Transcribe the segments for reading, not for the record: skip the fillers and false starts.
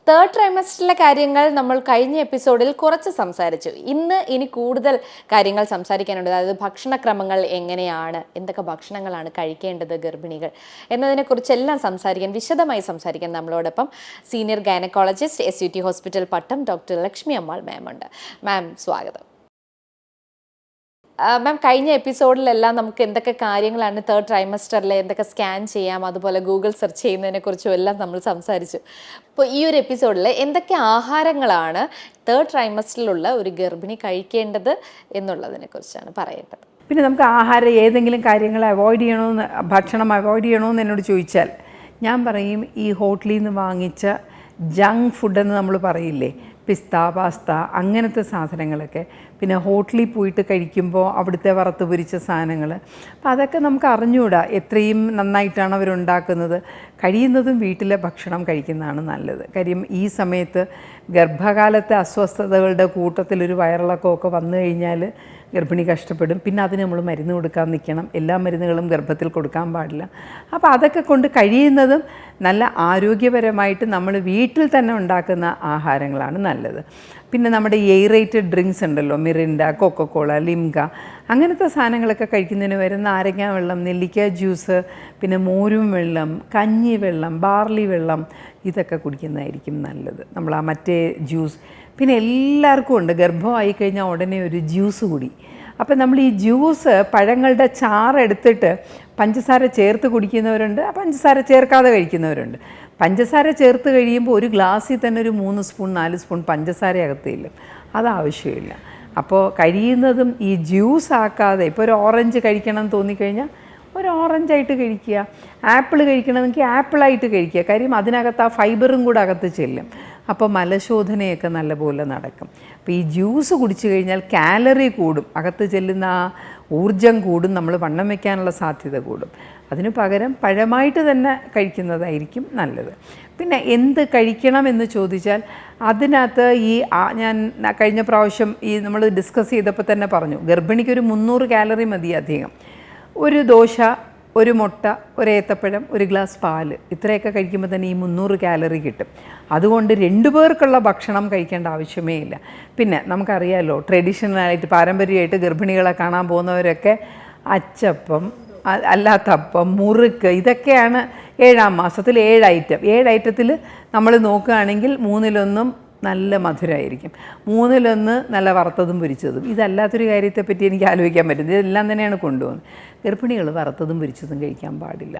Third ട്രൈമസ്റ്ററിലെ കാര്യങ്ങൾ നമ്മൾ കഴിഞ്ഞ എപ്പിസോഡിൽ കുറച്ച് സംസാരിച്ചു. ഇനി കൂടുതൽ കാര്യങ്ങൾ സംസാരിക്കാനുണ്ട്. അതായത് ഭക്ഷണക്രമങ്ങൾ എങ്ങനെയാണ്, എന്തൊക്കെ ഭക്ഷണങ്ങളാണ് കഴിക്കേണ്ടത് ഗർഭിണികൾ എന്നതിനെക്കുറിച്ചെല്ലാം വിശദമായി സംസാരിക്കാൻ നമ്മളോടൊപ്പം സീനിയർ ഗൈനക്കോളജിസ്റ്റ് SUT ഹോസ്പിറ്റൽ പട്ടം ഡോക്ടർ ലക്ഷ്മി അമ്മാൾ മാം ഉണ്ട്. മാം സ്വാഗതം. മാം, കഴിഞ്ഞ എപ്പിസോഡിലെല്ലാം നമുക്ക് എന്തൊക്കെ കാര്യങ്ങളാണ് തേർഡ് ട്രൈമസ്റ്ററിൽ എന്തൊക്കെ സ്കാൻ ചെയ്യാം, അതുപോലെ ഗൂഗിൾ സെർച്ച് ചെയ്യുന്നതിനെ കുറിച്ചും എല്ലാം നമ്മൾ സംസാരിച്ചു. അപ്പോൾ ഈ ഒരു എപ്പിസോഡിൽ എന്തൊക്കെ ആഹാരങ്ങളാണ് തേർഡ് ട്രൈമസ്റ്ററിലുള്ള ഒരു ഗർഭിണി കഴിക്കേണ്ടത് എന്നുള്ളതിനെ കുറിച്ചാണ് പറയേണ്ടത്. പിന്നെ നമുക്ക് ആഹാരം ഏതെങ്കിലും കാര്യങ്ങൾ ഭക്ഷണം അവോയ്ഡ് ചെയ്യണമെന്ന് എന്നോട് ചോദിച്ചാൽ ഞാൻ പറയും, ഈ ഹോട്ടലിൽ നിന്ന് വാങ്ങിച്ച ജങ്ക് ഫുഡെന്ന് നമ്മൾ പറയില്ലേ, പിസ്ത, പാസ്ത, അങ്ങനത്തെ സാധനങ്ങളൊക്കെ, പിന്നെ ഹോട്ടലിൽ പോയിട്ട് കഴിക്കുമ്പോൾ അവിടുത്തെ വറുത്ത് പൊരിച്ച സാധനങ്ങൾ, അപ്പോൾ അതൊക്കെ നമുക്ക് അറിഞ്ഞുകൂടാ എത്രയും നന്നായിട്ടാണ് അവരുണ്ടാക്കുന്നത്. കഴിയുന്നതും വീട്ടിലെ ഭക്ഷണം കഴിക്കുന്നതാണ് നല്ലത്. കാര്യം ഈ സമയത്ത് ഗർഭകാലത്തെ അസ്വസ്ഥതകളുടെ കൂട്ടത്തിലൊരു വയറിളക്കമൊക്കെ വന്നു കഴിഞ്ഞാൽ ഗർഭിണി കഷ്ടപ്പെടും. പിന്നെ അതിന് നമ്മൾ മരുന്ന് കൊടുക്കാൻ നിൽക്കണം. എല്ലാ മരുന്നുകളും ഗർഭത്തിൽ കൊടുക്കാൻ പാടില്ല. അപ്പോൾ അതൊക്കെ കൊണ്ട് കഴിയുന്നതും നല്ല ആരോഗ്യപരമായിട്ട് നമ്മൾ വീട്ടിൽ തന്നെ ഉണ്ടാക്കുന്ന ആഹാരങ്ങളാണ് നല്ലത്. പിന്നെ നമ്മുടെ എയറേറ്റഡ് ഡ്രിങ്ക്സ് ഉണ്ടല്ലോ, മിറിൻഡ, കൊക്കക്കോള, ലിംക, അങ്ങനത്തെ സാധനങ്ങളൊക്കെ കഴിക്കുന്നതിന് വരെ നാരങ്ങ വെള്ളം, നെല്ലിക്ക ജ്യൂസ്, പിന്നെ മോരും വെള്ളം, കഞ്ഞി വെള്ളം, ബാർലി വെള്ളം, ഇതൊക്കെ കുടിക്കുന്നതായിരിക്കും നല്ലത്. നമ്മൾ ആ മറ്റേ ജ്യൂസ്, പിന്നെ എല്ലാവർക്കും ഉണ്ട് ഗർഭമായി കഴിഞ്ഞാൽ ഉടനെ ഒരു ജ്യൂസ് കുടി. അപ്പം നമ്മൾ ഈ ജ്യൂസ് പഴങ്ങളുടെ ചാറെടുത്തിട്ട് പഞ്ചസാര ചേർത്ത് കുടിക്കുന്നവരുണ്ട്, പഞ്ചസാര ചേർക്കാതെ കഴിക്കുന്നവരുണ്ട്. പഞ്ചസാര ചേർത്ത് കഴിയുമ്പോൾ ഒരു ഗ്ലാസ്സിൽ തന്നെ ഒരു 3 സ്പൂൺ 4 സ്പൂൺ പഞ്ചസാര അകത്തില്ല, അതാവശ്യമില്ല. അപ്പോൾ കഴിയുന്നതും ഈ ജ്യൂസ് ആക്കാതെ, ഇപ്പോൾ ഒരു ഓറഞ്ച് കഴിക്കണം എന്ന് തോന്നിക്കഴിഞ്ഞാൽ ഒരു ഓറഞ്ചായിട്ട് കഴിക്കുക, ആപ്പിൾ കഴിക്കണമെങ്കിൽ ആപ്പിളായിട്ട് കഴിക്കുക. കാര്യം അതിനകത്ത് ആ ഫൈബറും കൂടെ അകത്ത് ചെല്ലും. അപ്പോൾ മലശോധനയൊക്കെ നല്ലപോലെ നടക്കും. അപ്പോൾ ഈ ജ്യൂസ് കുടിച്ചു കഴിഞ്ഞാൽ കാലറി കൂടും, അകത്ത് ചെല്ലുന്ന ആ ഊർജം കൂടും, നമ്മൾ വണ്ണം വയ്ക്കാനുള്ള സാധ്യത കൂടും. അതിനു പകരം പഴമായിട്ട് തന്നെ കഴിക്കുന്നതായിരിക്കും നല്ലത്. പിന്നെ എന്ത് കഴിക്കണം എന്ന് ചോദിച്ചാൽ അതിനകത്ത് ഞാൻ കഴിഞ്ഞ പ്രാവശ്യം നമ്മൾ ഡിസ്കസ് ചെയ്തപ്പോൾ തന്നെ പറഞ്ഞു, ഗർഭിണിക്കൊരു 300 കാലറി മതി അധികം. ഒരു ദോശ, ഒരു മുട്ട, ഒരു ഏത്തപ്പഴം, ഒരു ഗ്ലാസ് പാല്, ഇത്രയൊക്കെ കഴിക്കുമ്പോൾ തന്നെ ഈ 300 കാലറി കിട്ടും. അതുകൊണ്ട് 2 പേർക്കുള്ള ഭക്ഷണം കഴിക്കേണ്ട ആവശ്യമേ ഇല്ല. പിന്നെ നമുക്കറിയാമല്ലോ, ട്രഡീഷണലായിട്ട് പാരമ്പര്യമായിട്ട് ഗർഭിണികളെ കാണാൻ പോകുന്നവരൊക്കെ അച്ചപ്പം, അല്ലാത്തപ്പം, മുറുക്ക്, ഇതൊക്കെയാണ് 7ാം മാസത്തിൽ 7 ഐറ്റം. 7 ഐറ്റത്തിൽ നമ്മൾ നോക്കുകയാണെങ്കിൽ 3-1 നല്ല മധുരമായിരിക്കും, 3-1 നല്ല വറുത്തതും പൊരിച്ചതും. ഇതല്ലാത്തൊരു കാര്യത്തെപ്പറ്റി എനിക്ക് ആലോചിക്കാൻ പറ്റും. ഇതെല്ലാം തന്നെയാണ് കൊണ്ടുപോകുന്നത്. ഗർഭിണികൾ വറുത്തതും പൊരിച്ചതും കഴിക്കാൻ പാടില്ല.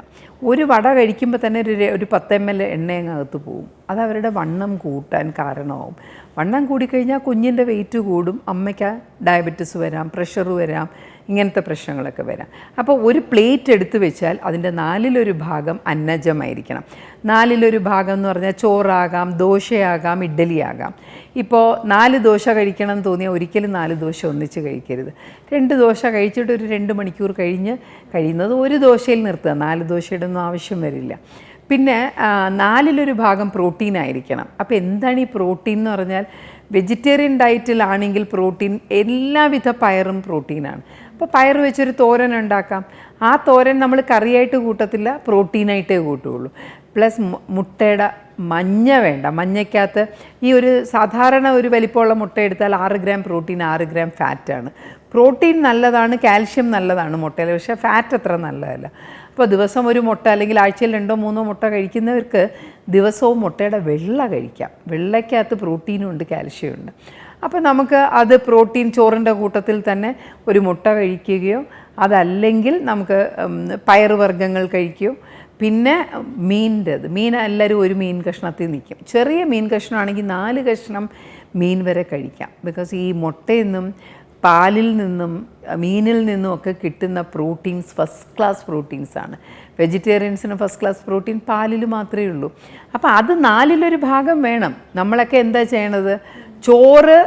ഒരു വട കഴിക്കുമ്പോൾ തന്നെ ഒരു 10 ml എണ്ണയങ്ങകത്ത് പോവും. അതവരുടെ വണ്ണം കൂട്ടാൻ കാരണമാവും. വണ്ണം കൂടിക്കഴിഞ്ഞാൽ കുഞ്ഞിൻ്റെ വെയിറ്റ് കൂടും, അമ്മയ്ക്ക് ഡയബറ്റിസ് വരാം, പ്രഷർ വരാം, ഇങ്ങനത്തെ പ്രശ്നങ്ങളൊക്കെ വരാം. അപ്പോൾ ഒരു പ്ലേറ്റ് എടുത്ത് വെച്ചാൽ അതിൻ്റെ 4-1 ഭാഗം അന്നജമായിരിക്കണം. 4-1 ഭാഗം എന്ന് പറഞ്ഞാൽ ചോറാകാം, ദോശയാകാം, ഇഡ്ഡലിയാകാം. ഇപ്പോൾ 4 ദോശ കഴിക്കണം എന്ന് തോന്നിയാൽ ഒരിക്കലും 4 ദോശ ഒന്നിച്ച് കഴിക്കരുത്. 2 ദോശ കഴിച്ചിട്ട് ഒരു 2 മണിക്കൂർ കഴിഞ്ഞ് കഴിയുന്നത് ഒരു ദോശയിൽ നിർത്തുക. 4 ദോശയുടെ ഒന്നും ആവശ്യം വരില്ല. പിന്നെ 4-1 ഭാഗം പ്രോട്ടീൻ ആയിരിക്കണം. അപ്പോൾ എന്താണ് ഈ പ്രോട്ടീൻ എന്ന് പറഞ്ഞാൽ, വെജിറ്റേറിയൻ ഡയറ്റിലാണെങ്കിൽ പ്രോട്ടീൻ എല്ലാവിധ പയറും പ്രോട്ടീനാണ്. അപ്പോൾ പയർ വെച്ചൊരു തോരൻ ഉണ്ടാക്കാം. ആ തോരൻ നമ്മൾ കറിയായിട്ട് കൂട്ടത്തില്ല, പ്രോട്ടീനായിട്ടേ കൂട്ടുകയുള്ളൂ. പ്ലസ് മുട്ടയുടെ മഞ്ഞ വേണ്ട. മഞ്ഞയ്ക്കകത്ത് ഒരു സാധാരണ ഒരു വലിപ്പമുള്ള മുട്ട എടുത്താൽ 6 ഗ്രാം പ്രോട്ടീൻ, 6 ഗ്രാം ഫാറ്റാണ്. പ്രോട്ടീൻ നല്ലതാണ്, കാൽഷ്യം നല്ലതാണ് മുട്ടയിൽ, പക്ഷേ ഫാറ്റ് അത്ര നല്ലതല്ല. അപ്പോൾ ദിവസം ഒരു മുട്ട, അല്ലെങ്കിൽ ആഴ്ചയിൽ 2-3 മുട്ട കഴിക്കുന്നവർക്ക് ദിവസവും മുട്ടയുടെ വെള്ള കഴിക്കാം. വെള്ളയ്ക്കകത്ത് പ്രോട്ടീനും ഉണ്ട്, കാൽഷ്യം ഉണ്ട്. അപ്പോൾ നമുക്ക് അത് പ്രോട്ടീൻ ചോറിൻ്റെ കൂട്ടത്തിൽ തന്നെ ഒരു മുട്ട കഴിക്കുകയോ, അതല്ലെങ്കിൽ നമുക്ക് പയറുവർഗ്ഗങ്ങൾ കഴിക്കുകയോ. പിന്നെ മീൻ എല്ലാവരും ഒരു മീൻ കഷ്ണത്തിൽ നിൽക്കും. ചെറിയ മീൻ കഷ്ണമാണെങ്കിൽ 4 കഷ്ണം മീൻ വരെ കഴിക്കാം. ബിക്കോസ് ഈ മുട്ടയിൽ നിന്നും പാലിൽ നിന്നും മീനിൽ നിന്നും ഒക്കെ കിട്ടുന്ന പ്രോട്ടീൻസ് ഫസ്റ്റ് ക്ലാസ് പ്രോട്ടീൻസാണ്. വെജിറ്റേറിയൻസിന് ഫസ്റ്റ് ക്ലാസ് പ്രോട്ടീൻ പാലിൽ മാത്രമേ ഉള്ളൂ. അപ്പോൾ അത് 4-1 ഭാഗം വേണം. നമ്മളൊക്കെ എന്താ ചെയ്യണത്, ചോറ്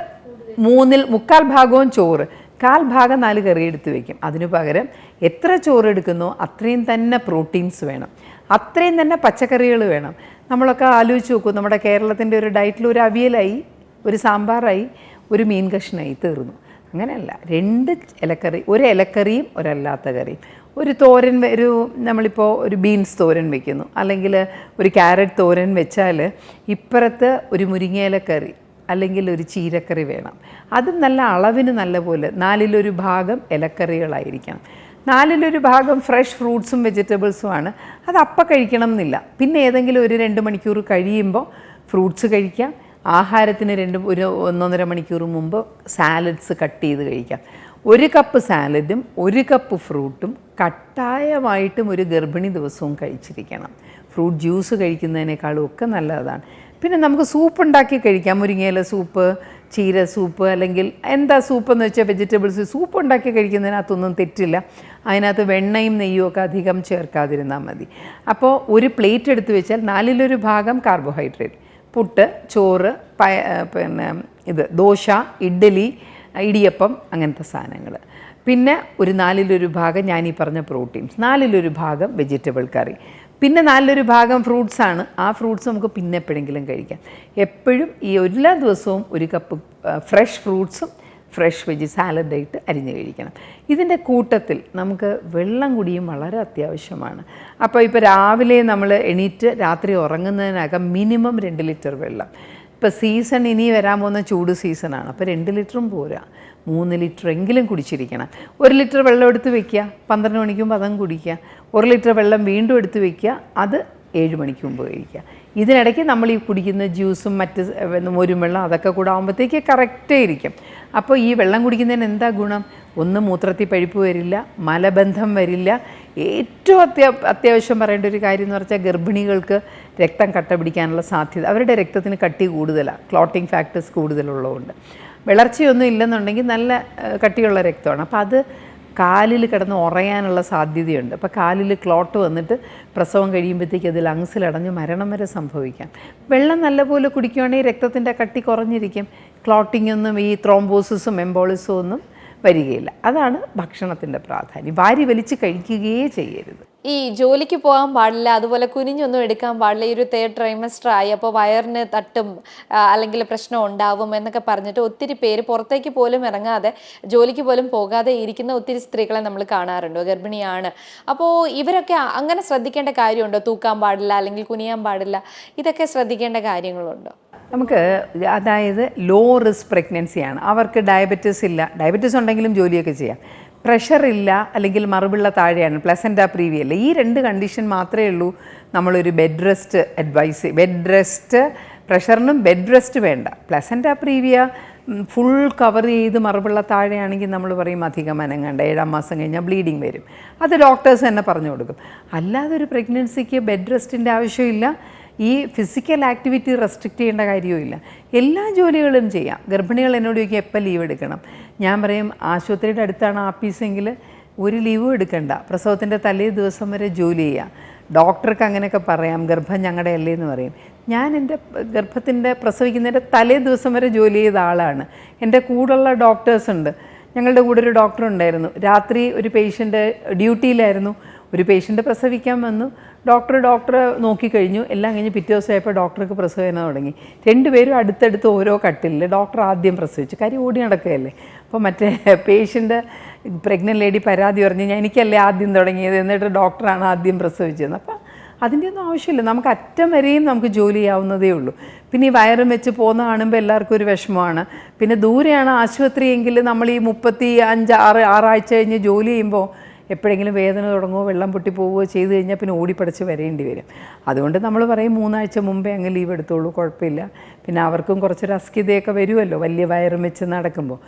3/4 ഭാഗവും ചോറ്, 1/4 ഭാഗം 4 കറി എടുത്ത് വയ്ക്കും. അതിനു പകരം എത്ര ചോറ് എടുക്കുന്നോ അത്രയും തന്നെ പ്രോട്ടീൻസ് വേണം, അത്രയും തന്നെ പച്ചക്കറികൾ വേണം. നമ്മളൊക്കെ ആലോചിച്ച് നോക്കൂ, നമ്മുടെ കേരളത്തിൻ്റെ ഒരു ഡയറ്റിൽ ഒരു അവിയലായി, ഒരു സാമ്പാറായി, ഒരു മീൻ കഷ്ണമായി, തീർന്നു. അങ്ങനെയല്ല, 2 ഇലക്കറി, ഒരു ഇലക്കറിയും ഒരല്ലാത്ത കറിയും, ഒരു തോരൻ നമ്മളിപ്പോൾ ഒരു ബീൻസ് തോരൻ വെക്കുന്നു, അല്ലെങ്കിൽ ഒരു ക്യാരറ്റ് തോരൻ വെച്ചാൽ ഇപ്പുറത്ത് ഒരു മുരിങ്ങയില കറി അല്ലെങ്കിൽ ഒരു ചീരക്കറി വേണം. അതും നല്ല അളവിന് നല്ലപോലെ 4/1 ഭാഗം ഇലക്കറികളായിരിക്കണം, 4/1 ഭാഗം ഫ്രഷ് ഫ്രൂട്ട്സും വെജിറ്റബിൾസുമാണ്. അത് അപ്പം കഴിക്കണം എന്നില്ല. പിന്നെ ഏതെങ്കിലും ഒരു 2 മണിക്കൂർ കഴിയുമ്പോൾ ഫ്രൂട്ട്സ് കഴിക്കാം. ആഹാരത്തിന് 1-1.5 മണിക്കൂർ മുമ്പ് സാലഡ്സ് കട്ട് ചെയ്ത് കഴിക്കാം. 1 കപ്പ് സാലഡും 1 കപ്പ് ഫ്രൂട്ടും കട്ടായമായിട്ടും ഒരു ഗർഭിണി ദിവസവും കഴിച്ചിരിക്കണം. ഫ്രൂട്ട് ജ്യൂസ് കഴിക്കുന്നതിനേക്കാളും ഒക്കെ നല്ലതാണ്. പിന്നെ നമുക്ക് സൂപ്പ് ഉണ്ടാക്കി കഴിക്കാം. മുരിങ്ങയില സൂപ്പ്, ചീര സൂപ്പ്, അല്ലെങ്കിൽ എന്താ സൂപ്പെന്ന് വെച്ചാൽ വെജിറ്റബിൾസ് സൂപ്പ് ഉണ്ടാക്കി കഴിക്കുന്നതിനകത്തൊന്നും തെറ്റില്ല. അതിനകത്ത് വെണ്ണയും നെയ്യും ഒക്കെ അധികം ചേർക്കാതിരുന്നാൽ മതി. അപ്പോൾ ഒരു പ്ലേറ്റ് എടുത്ത് വെച്ചാൽ 4/1 ഭാഗം കാർബോഹൈഡ്രേറ്റ്, പുട്ട്, ചോറ്, പിന്നെ ദോശ, ഇഡ്ഡലി, ഇടിയപ്പം, അങ്ങനത്തെ സാധനങ്ങൾ. പിന്നെ ഒരു 4/1 ഭാഗം ഞാനീ പറഞ്ഞ പ്രോട്ടീൻസ്, 4/1 ഭാഗം വെജിറ്റബിൾ കറി, പിന്നെ 4/1 ഭാഗം ഫ്രൂട്ട്സാണ്. ആ ഫ്രൂട്ട്സ് നമുക്ക് പിന്നെ എപ്പോഴെങ്കിലും കഴിക്കാം. എപ്പോഴും ഈ എല്ലാ ദിവസവും 1 കപ്പ് ഫ്രഷ് ഫ്രൂട്ട്സും ഫ്രഷ് സാലഡായിട്ട് അരിഞ്ഞ് കഴിക്കണം. ഇതിൻ്റെ കൂട്ടത്തിൽ നമുക്ക് വെള്ളം കുടിയും വളരെ അത്യാവശ്യമാണ്. അപ്പോൾ ഇപ്പോൾ രാവിലെ നമ്മൾ എണീറ്റ് രാത്രി ഉറങ്ങുന്നതിനകം മിനിമം 2 ലിറ്റർ വെള്ളം. ഇപ്പോൾ സീസൺ ഇനി വരാൻ പോകുന്ന ചൂട് സീസണാണ്. അപ്പോൾ 2 ലിറ്ററും പോരാ, 3 ലിറ്ററെങ്കിലും കുടിച്ചിരിക്കണം. 1 ലിറ്റർ വെള്ളം എടുത്ത് വയ്ക്കുക, 12 മണിക്ക് മുമ്പ് അതും കുടിക്കുക. 1 ലിറ്റർ വെള്ളം വീണ്ടും എടുത്ത് വയ്ക്കുക, അത് 7 മണിക്ക് മുമ്പ് കഴിക്കുക. ഇതിനിടയ്ക്ക് നമ്മൾ ഈ കുടിക്കുന്ന ജ്യൂസും മറ്റ് മോരും വെള്ളം അതൊക്കെ കൂടെ ആകുമ്പോഴത്തേക്ക് കറക്റ്റേ ഇരിക്കും. അപ്പോൾ ഈ വെള്ളം കുടിക്കുന്നതിന് എന്താ ഗുണം? ഒന്ന്, മൂത്രത്തിൽ പഴുപ്പ് വരില്ല, മലബന്ധം വരില്ല. ഏറ്റവും അത്യാവശ്യം പറയേണ്ട ഒരു കാര്യം എന്ന് പറഞ്ഞാൽ ഗർഭിണികൾക്ക് രക്തം കട്ട പിടിക്കാനുള്ള സാധ്യത, അവരുടെ രക്തത്തിന് കട്ടി കൂടുതലാണ്, ക്ലോട്ടിങ് ഫാക്ടേഴ്സ് കൂടുതലുള്ളതുകൊണ്ട്. വിളർച്ചയൊന്നും ഇല്ലെന്നുണ്ടെങ്കിൽ നല്ല കട്ടിയുള്ള രക്തമാണ്. അപ്പോൾ അത് കാലിൽ കിടന്ന് ഉറയാനുള്ള സാധ്യതയുണ്ട്. അപ്പോൾ കാലിൽ ക്ലോട്ട് വന്നിട്ട് പ്രസവം കഴിയുമ്പോഴത്തേക്ക് അത് ലങ്സിലടഞ്ഞ് മരണം വരെ സംഭവിക്കാം. വെള്ളം നല്ലപോലെ കുടിക്കുകയാണെങ്കിൽ രക്തത്തിൻ്റെ കട്ടി കുറഞ്ഞിരിക്കും, ക്ലോട്ടിംഗ് ഒന്നും ഈ ത്രോംബോസിസും എംബോളിസും ഒന്നും വരികയില്ല. അതാണ് ഭക്ഷണത്തിൻ്റെ പ്രാധാന്യം. വാരി വലിച്ച് കഴിക്കുകയേ ചെയ്യരുത്. ഈ ജോലിക്ക് പോകാൻ പാടില്ല, അതുപോലെ കുനിഞ്ഞൊന്നും എടുക്കാൻ പാടില്ല, ഈ ഒരു 3rd ട്രൈമസ്റ്റർ ആയി അപ്പോൾ വയറിന് തട്ടും അല്ലെങ്കിൽ പ്രശ്നം ഉണ്ടാവും എന്നൊക്കെ പറഞ്ഞിട്ട് ഒത്തിരി പേര് പുറത്തേക്ക് പോലും ഇറങ്ങാതെ ജോലിക്ക് പോലും പോകാതെ ഇരിക്കുന്ന ഒത്തിരി സ്ത്രീകളെ നമ്മൾ കാണാറുണ്ട്, ഗർഭിണിയാണ്. അപ്പോൾ ഇവരൊക്കെ അങ്ങനെ ശ്രദ്ധിക്കേണ്ട കാര്യമുണ്ടോ? തൂക്കാൻ പാടില്ല അല്ലെങ്കിൽ കുനിയാൻ പാടില്ല, ഇതൊക്കെ ശ്രദ്ധിക്കേണ്ട കാര്യങ്ങളുണ്ടോ? നമുക്ക് അതായത് ലോ റിസ്ക് പ്രഗ്നൻസിയാണ്, അവർക്ക് ഡയബറ്റീസ് ഇല്ല, ഡയബറ്റീസ് ഉണ്ടെങ്കിലും ജോലിയൊക്കെ ചെയ്യാം, പ്രഷർ ഇല്ല, അല്ലെങ്കിൽ മറുപിള്ള താഴെയാണ്, പ്ലസൻറ്റ പ്രീവി അല്ല, ഈ 2 കണ്ടീഷൻ മാത്രമേ ഉള്ളൂ നമ്മളൊരു bed rest advice. Bed rest പ്രഷറിനും ബെഡ് റെസ്റ്റ് വേണ്ട. പ്ലസൻറ്റ പ്രീവിയ ഫുൾ കവർ ചെയ്ത് മറുപിള്ള താഴെയാണെങ്കിൽ നമ്മൾ പറയും അധികം അനങ്ങണ്ട, 7-ാം മാസം കഴിഞ്ഞാൽ ബ്ലീഡിങ് വരും. അത് ഡോക്ടേഴ്സ് തന്നെ പറഞ്ഞു കൊടുക്കും. അല്ലാതെ ഒരു പ്രഗ്നൻസിക്ക് ബെഡ് റെസ്റ്റിൻ്റെ ആവശ്യമില്ല, ഈ ഫിസിക്കൽ ആക്ടിവിറ്റി റെസ്ട്രിക്റ്റ് ചെയ്യേണ്ട കാര്യവുമില്ല, എല്ലാ ജോലികളും ചെയ്യാം. ഗർഭിണികൾ എന്നോട് ചോദിക്കും എപ്പോൾ ലീവ് എടുക്കണം. ഞാൻ പറയും ആശുപത്രിയുടെ അടുത്താണ് ആഫീസെങ്കിൽ ഒരു ലീവും എടുക്കണ്ട, പ്രസവത്തിൻ്റെ തലേ ദിവസം വരെ ജോലി ചെയ്യാം. ഡോക്ടർക്ക് അങ്ങനെയൊക്കെ പറയാം, ഗർഭം ഞങ്ങളുടെ അല്ലേ എന്ന് പറയും. ഞാൻ എൻ്റെ ഗർഭത്തിൻ്റെ പ്രസവിക്കുന്നതിൻ്റെ തലേ ദിവസം വരെ ജോലി ചെയ്ത ആളാണ്. എൻ്റെ കൂടെയുള്ള ഡോക്ടേഴ്സ് ഉണ്ട്. ഞങ്ങളുടെ കൂടെ ഒരു ഡോക്ടർ ഉണ്ടായിരുന്നു. രാത്രി ഒരു പേഷ്യൻ്റ് ഡ്യൂട്ടിയിലായിരുന്നു, ഒരു പേഷ്യൻ്റ് പ്രസവിക്കാൻ വന്നു. ഡോക്ടർ നോക്കിക്കഴിഞ്ഞു, എല്ലാം കഴിഞ്ഞ് പിറ്റേ ദിവസമായപ്പോൾ ഡോക്ടർക്ക് പ്രസവവേദന തുടങ്ങി. 2 പേരും അടുത്തടുത്ത് ഓരോ കട്ടിലിൽ. ഡോക്ടർ ആദ്യം പ്രസവിച്ചു, കാര്യം ഓടി നടക്കുകയല്ലേ. അപ്പോൾ മറ്റേ പേഷ്യൻ്റ് പ്രഗ്നൻ്റ് ലേഡി പരാതി പറഞ്ഞു, എനിക്കല്ലേ ആദ്യം തുടങ്ങിയത്, എന്നിട്ട് ഡോക്ടറാണ് ആദ്യം പ്രസവിച്ചത്. അപ്പോൾ അതിൻ്റെ ഒന്നും ആവശ്യമില്ല, നമുക്ക് അറ്റം വരെയും നമുക്ക് ജോലി ചെയ്യാവുന്നതേ ഉള്ളൂ. പിന്നെ ഈ വയറും വെച്ച് പോകുന്ന കാണുമ്പോൾ എല്ലാവർക്കും ഒരു വിഷമമാണ്. പിന്നെ ദൂരെയാണ് ആശുപത്രിയെങ്കിൽ നമ്മൾ ഈ 35-6 ആഴ്ച കഴിഞ്ഞ് ജോലി ചെയ്യുമ്പോൾ എപ്പോഴെങ്കിലും വേദന തുടങ്ങുമോ, വെള്ളം പൊട്ടി പോവുകയോ ചെയ്ത് കഴിഞ്ഞാൽ പിന്നെ ഓടിപ്പടച്ച് വരേണ്ടി വരും. അതുകൊണ്ട് നമ്മൾ പറയും 3 ആഴ്ച മുമ്പേ അങ്ങ് ലീവ് എടുത്തോളൂ, കുഴപ്പമില്ല. പിന്നെ അവർക്കും കുറച്ചൊരു അസ്കിതയൊക്കെ വരുമല്ലോ വലിയ വയറും വെച്ച് നടക്കുമ്പോൾ.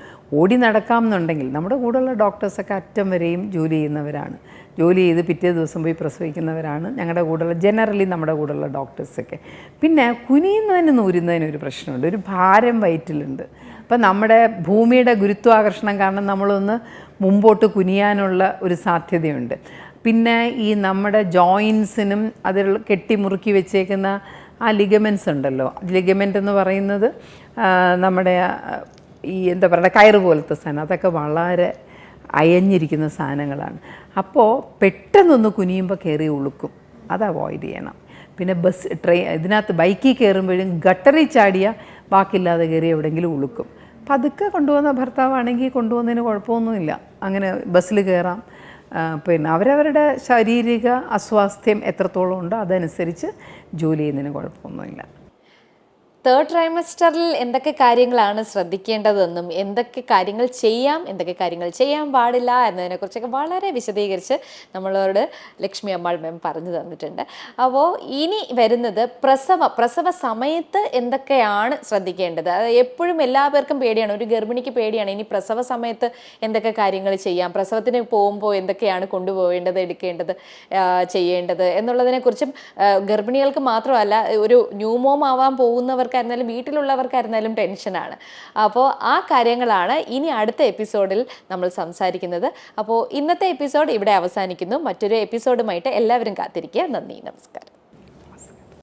ഓടി നടക്കാം എന്നുണ്ടെങ്കിൽ നമ്മുടെ കൂടെയുള്ള ഡോക്ടേഴ്സൊക്കെ അറ്റം വരെയും ജോലി ചെയ്യുന്നവരാണ്, ജോലി ചെയ്ത് പിറ്റേ ദിവസം പോയി പ്രസവിക്കുന്നവരാണ് ഞങ്ങളുടെ കൂടെയുള്ള ജനറലി നമ്മുടെ കൂടെയുള്ള ഡോക്ടേഴ്സൊക്കെ. പിന്നെ കുനിയുന്നതിന് നൂരുന്നതിനൊരു പ്രശ്നമുണ്ട്, ഒരു ഭാരം വയറ്റിലുണ്ട്. അപ്പം നമ്മുടെ ഭൂമിയുടെ ഗുരുത്വാകർഷണം കാരണം നമ്മളൊന്ന് മുമ്പോട്ട് കുനിയാനുള്ള ഒരു സാധ്യതയുണ്ട്. പിന്നെ ഈ നമ്മുടെ ജോയിൻസിനും അതിൽ കെട്ടിമുറുക്കി വെച്ചേക്കുന്ന ആ ലിഗമെൻറ്റ്സ് ഉണ്ടല്ലോ, ലിഗമെൻ്റ് എന്ന് പറയുന്നത് നമ്മുടെ ഈ എന്താ പറയുക കയറ് പോലത്തെ സാധനം, അതൊക്കെ വളരെ അയഞ്ഞിരിക്കുന്ന സാധനങ്ങളാണ്. അപ്പോൾ പെട്ടെന്നൊന്ന് കുനിയുമ്പോൾ കയറി ഉളുക്കും, അത് അവോയ്ഡ് ചെയ്യണം. പിന്നെ ഇതിനകത്ത് ബൈക്കിൽ കയറുമ്പോഴും ഗട്ടറിൽ ചാടിയ ബാക്കിയില്ലാതെ കയറി എവിടെയെങ്കിലും ഉളുക്കും. പതുക്കെ കൊണ്ടുപോകുന്ന ഭർത്താവാണെങ്കിൽ കൊണ്ടുപോകുന്നതിന് കുഴപ്പമൊന്നുമില്ല, അങ്ങനെ ബസ്സിൽ കയറാം. പിന്നെ അവരവരുടെ ശാരീരിക അസ്വാസ്ഥ്യം എത്രത്തോളം ഉണ്ടോ അതനുസരിച്ച് ജോലി ചെയ്യുന്നതിന് കുഴപ്പമൊന്നുമില്ല. തേർഡ് ട്രൈമസ്റ്ററിൽ എന്തൊക്കെ കാര്യങ്ങളാണ് ശ്രദ്ധിക്കേണ്ടതെന്നും എന്തൊക്കെ കാര്യങ്ങൾ ചെയ്യാം, എന്തൊക്കെ കാര്യങ്ങൾ ചെയ്യാൻ പാടില്ല എന്നതിനെക്കുറിച്ചൊക്കെ വളരെ വിശദീകരിച്ച് നമ്മളോട് ലക്ഷ്മി അമ്മാൾ മാം പറഞ്ഞു തന്നിട്ടുണ്ട്. അപ്പോൾ ഇനി വരുന്നത് പ്രസവ സമയത്ത് എന്തൊക്കെയാണ് ശ്രദ്ധിക്കേണ്ടത്. അത് എപ്പോഴും എല്ലാ പേർക്കും പേടിയാണ്, ഒരു ഗർഭിണിക്ക് പേടിയാണ്. ഇനി പ്രസവ സമയത്ത് എന്തൊക്കെ കാര്യങ്ങൾ ചെയ്യാം, പ്രസവത്തിന് പോകുമ്പോൾ എന്തൊക്കെയാണ് കൊണ്ടുപോകേണ്ടത്, എടുക്കേണ്ടത്, ചെയ്യേണ്ടത് എന്നുള്ളതിനെക്കുറിച്ചും ഗർഭിണികൾക്ക് മാത്രമല്ല, ഒരു ന്യൂമോം ആവാൻ പോകുന്നവർ വീട്ടിലുള്ളവർക്കായിരുന്നാലും ടെൻഷനാണ്. അപ്പോൾ ആ കാര്യങ്ങളാണ് ഇനി അടുത്ത എപ്പിസോഡിൽ നമ്മൾ സംസാരിക്കുന്നത്. അപ്പോൾ ഇന്നത്തെ എപ്പിസോഡ് ഇവിടെ അവസാനിക്കുന്നു. മറ്റൊരു എപ്പിസോഡുമായിട്ട് എല്ലാവരും കാത്തിരിക്കുക. നന്ദി, നമസ്കാരം.